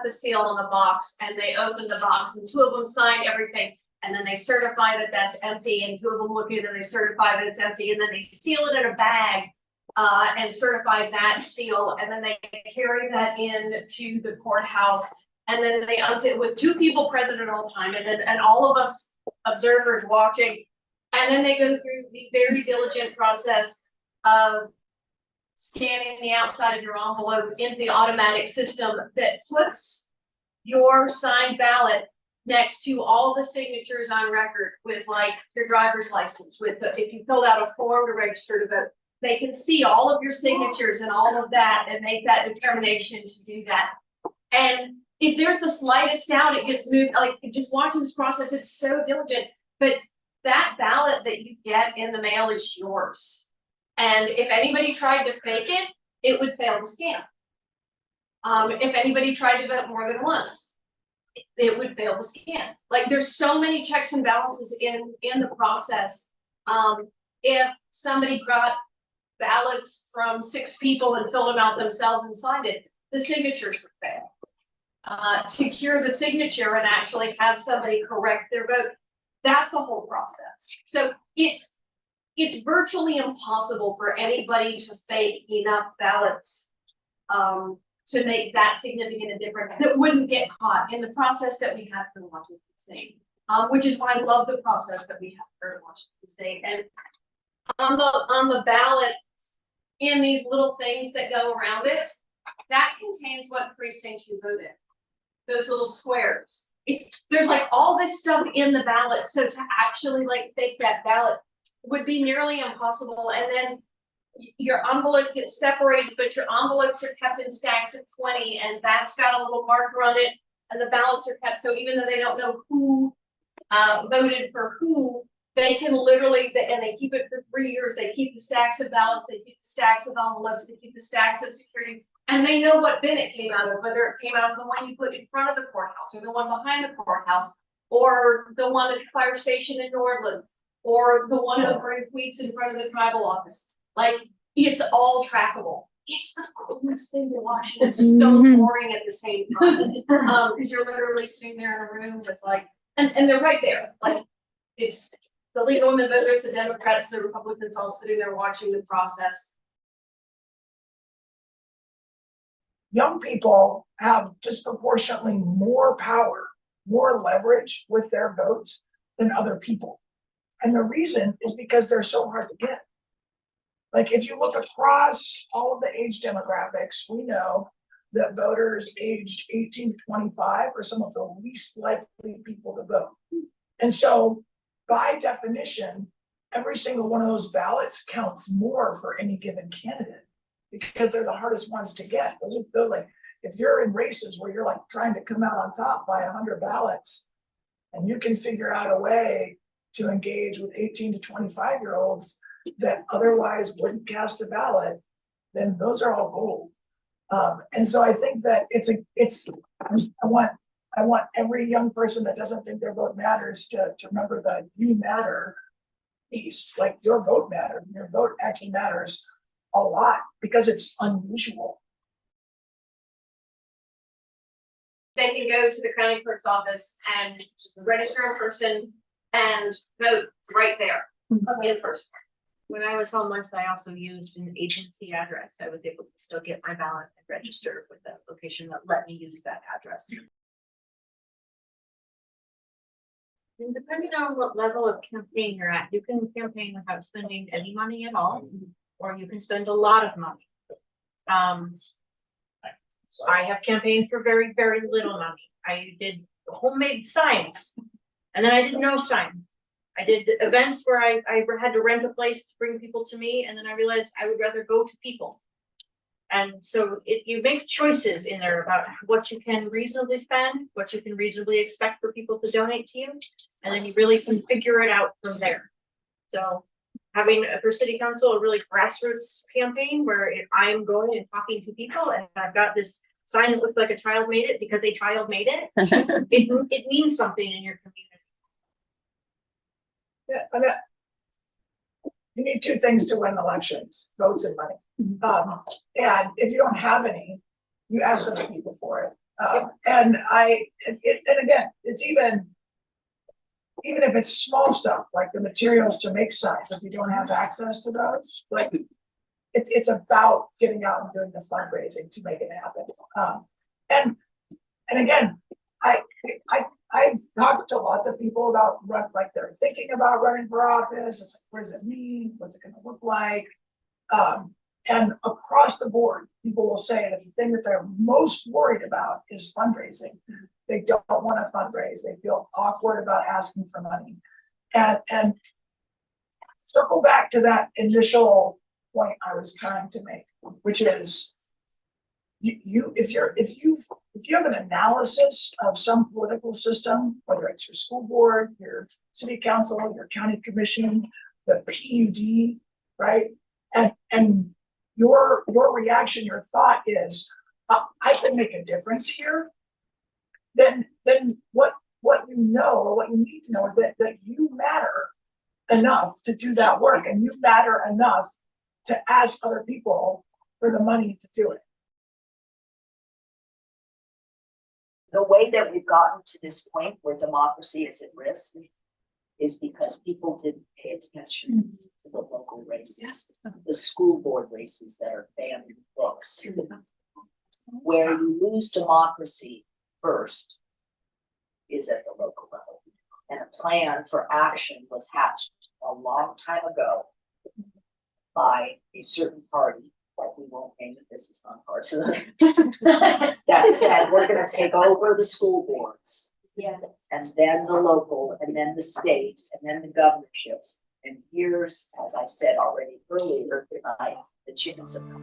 the seal on the box, and they opened the box, and 2 of them signed everything, and then they certify that that's empty, and 2 of them look at it and they certify that it's empty, and then they seal it in a bag and certify that seal, and then they carry that in to the courthouse, and then they unseal with 2 people present at all time, and all of us observers watching, and then they go through the very diligent process of scanning the outside of your envelope into the automatic system that puts your signed ballot next to all the signatures on record, with like your driver's license, with if you filled out a form to register to vote, they can see all of your signatures and all of that and make that determination to do that. And if there's the slightest doubt, it gets moved. Like, just watching this process, it's so diligent. But that ballot that you get in the mail is yours. And if anybody tried to fake it, it would fail the scan. If anybody tried to vote more than once, it would fail the scan. Like, there's so many checks and balances in the process. If somebody got ballots from 6 people and filled them out themselves and signed it, the signatures would fail. To cure the signature and actually have somebody correct their vote, that's a whole process. So it's virtually impossible for anybody to fake enough ballots to make that significant a difference that wouldn't get caught in the process that we have for Washington State, which is why I love the process that we have for Washington State. And on the ballot, in these little things that go around it, that contains what precinct you voted. Those little squares. There's like all this stuff in the ballot, so to actually like fake that ballot would be nearly impossible. And then your envelope gets separated, but your envelopes are kept in stacks of 20, and that's got a little marker on it, and the ballots are kept. So even though they don't know who voted for who, they can literally, and they keep it for 3 years. They keep the stacks of ballots, they keep the stacks of envelopes, they keep the stacks of security, and they know what bin it came out of, whether it came out of the one you put in front of the courthouse, or the one behind the courthouse, or the one at the fire station in Nordland, or the one over in Queets in front of the tribal office. Like, it's all trackable. It's the coolest thing to watch, and it's so boring at the same time. Because you're literally sitting there in a room that's like, and they're right there. Like, it's the League of Women Voters, the Democrats, the Republicans, all sitting there watching the process. Young people have disproportionately more power, more leverage with their votes than other people. And the reason is because they're so hard to get. Like, if you look across all of the age demographics, we know that voters aged 18 to 25 are some of the least likely people to vote. And so, by definition, every single one of those ballots counts more for any given candidate, because they're the hardest ones to get. They're like, if you're in races where you're like trying to come out on top by 100 ballots, and you can figure out a way to engage with 18 to 25-year-olds that otherwise wouldn't cast a ballot, then those are all gold. And so I think that I want every young person that doesn't think their vote matters to remember that you matter piece. Like, your vote matters. Your vote actually matters a lot because it's unusual. They can go to the county clerk's office and register in person and vote right there in person. When I was homeless, I also used an agency address. I was able to still get my ballot and register with a location that let me use that address. And depending on what level of campaign you're at, you can campaign without spending any money at all, or you can spend a lot of money. I have campaigned for very, very little money. I did homemade signs, and then I did no signs. I did events where I had to rent a place to bring people to me, and then I realized I would rather go to people. And so you make choices in there about what you can reasonably spend, what you can reasonably expect for people to donate to you, and then you really can figure it out from there. So having for city council a really grassroots campaign where I'm going and talking to people, and I've got this sign that looks like a child made it because a child made it, it means something in your community. Yeah, I mean, you need 2 things to win elections: votes and money. And if you don't have any, you ask other people for it. And again, it's even if it's small stuff, like the materials to make signs, if you don't have access to those, like, it's about getting out and doing the fundraising to make it happen. And again, I've talked to lots of people about like they're thinking about running for office. It's like, what does it mean? What's it gonna look like? And across the board, people will say that the thing that they're most worried about is fundraising. They don't want to fundraise. They feel awkward about asking for money. And circle back to that initial point I was trying to make, which is if you have an analysis of some political system, whether it's your school board, your city council, your county commission, the PUD, right? And your reaction, your thought is, I can make a difference here. Then what you know, or what you need to know is that you matter enough to do that work, and you matter enough to ask other people for the money to do it. The way that we've gotten to this point where democracy is at risk is because people didn't pay attention to the local races, the school board races that are banned in books. Where you lose democracy first is at the local level. And a plan for action was hatched a long time ago by a certain party, but we won't name it, this is non-partisan. That said, we're gonna take over the school boards. Yeah. And then the local, and then the state, and then the governorships. And here's, as I said already earlier tonight, the chickens have come